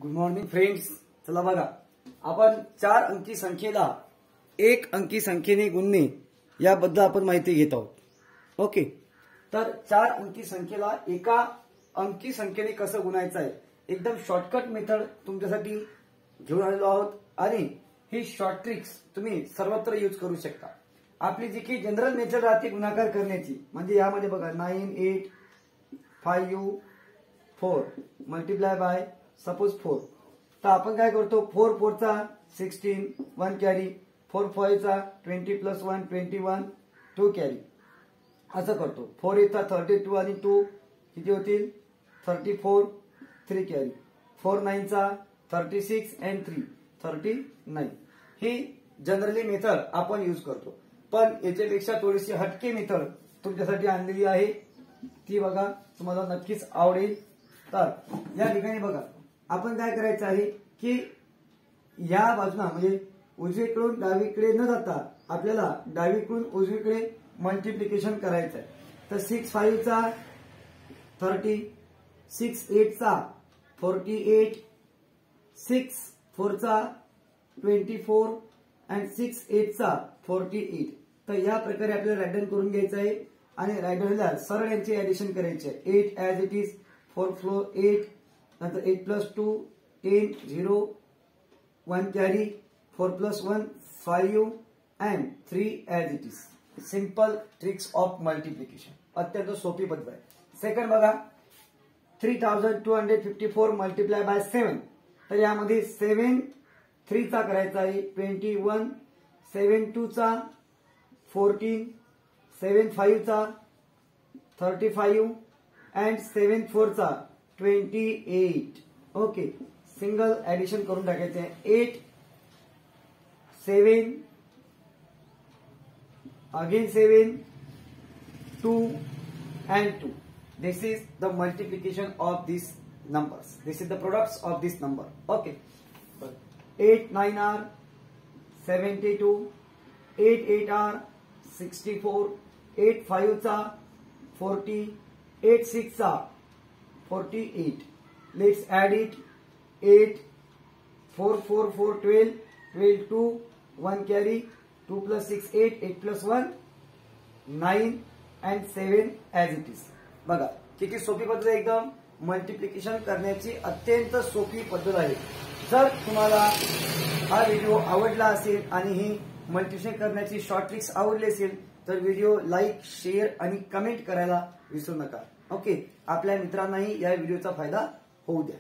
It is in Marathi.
Good morning friends. चला बघा, आपण 4 अंकी संख्येला 1 अंकी संख्येने गुणणे याबद्दल आपण माहिती घेत आहोत. ओके, तर 4 अंकी संख्येला एका अंकी संख्येने कसं गुणायचं आहे एकदम शॉर्टकट मेथड तुमच्यासाठी घेऊन आलेलो आहोत आणि ही शॉर्ट ट्रिक्स तुम्ही सर्वत्र यूज करू शकता. आपली जी की जनरल मेथड राहते गुणाकार करण्याची, म्हणजे यामध्ये बघा 9, 8, 5, 4 मल्टिप्लाय बाय सपोज 4. तर आपण काय करतो, 4 4 चा 16 1 कॅरी, 4 5 चा 20 प्लस 1 21 2 कॅरी असं करतो. 4 8 चा 32 आणि 2 किती होतील 34 3 कॅरी, 4 9 चा 36 and 3 39. ही जनरली मेथड आपण यूज करतो, पण याच्यापेक्षा थोडीशी हटके मेथड तुमच्यासाठी आणलेली आहे. ती बघा, तुम्हाला नक्कीच आवडेल. तर या ठिकाणी बघा, आपण काय करायचं आहे की या बाजूला म्हणजे उजवीकडून डावीकडे न जाता आपल्याला डावीकडून उजवीकडे मल्टिप्लिकेशन करायचं आहे. तर 6 5 चा 30, 6 8 चा 48, 6 4 चा 24 आणि 6 8 चा 48. तर या प्रकारे आपल्याला राईट डाऊन करून घ्यायचं आहे आणि राईट डाऊनला सरळ यांचे ऍडिशन करायचे आहे. 8 ऍज इट इज, 4 4 8, नंतर 8 plus 2 10 0 1 carry, 4 plus 1 5 and 3 as it is. Simple tricks of multiplication, अत्यंत सोपी पद्धत आहे. सेकंड बघा, 3254 मल्टिप्लाय बाय 7. तर यामध्ये 7 3 चा करायचा आहे 21, 7 2 चा 14, 7 5 चा 35 and 7 4 चा 28. ओके, सिंगल ऍडिशन करून टाकायचे आहे. 8 7 again 7 2 and 2. This is the multiplication of these numbers. This is the products of this number. Okay, 8 9 are 72, 8 8 are 64, 8 5 चा 40, 8 6 चा 48. Let's add it. 8 4 4 4 12, 12 2 1 carry, 2 plus 6 8, 8 plus 1 9 and 7 as it is. बघा किती सोपी पद्धत आहे, एकदम मल्टिप्लिकेशन करण्याची अत्यंत सोपी पद्धत आहे. जर तुम्हाला हा व्हिडिओ आवडला असेल आणि ही मल्टिप्लिकेशन करण्याची शॉर्ट ट्रिक्स आवडली असेल तर व्हिडिओ लाईक, शेअर आणि कमेंट करायला विसरू नका. ओके, आपल्या मित्रांनाही या व्हिडिओचा फायदा होऊ द्या.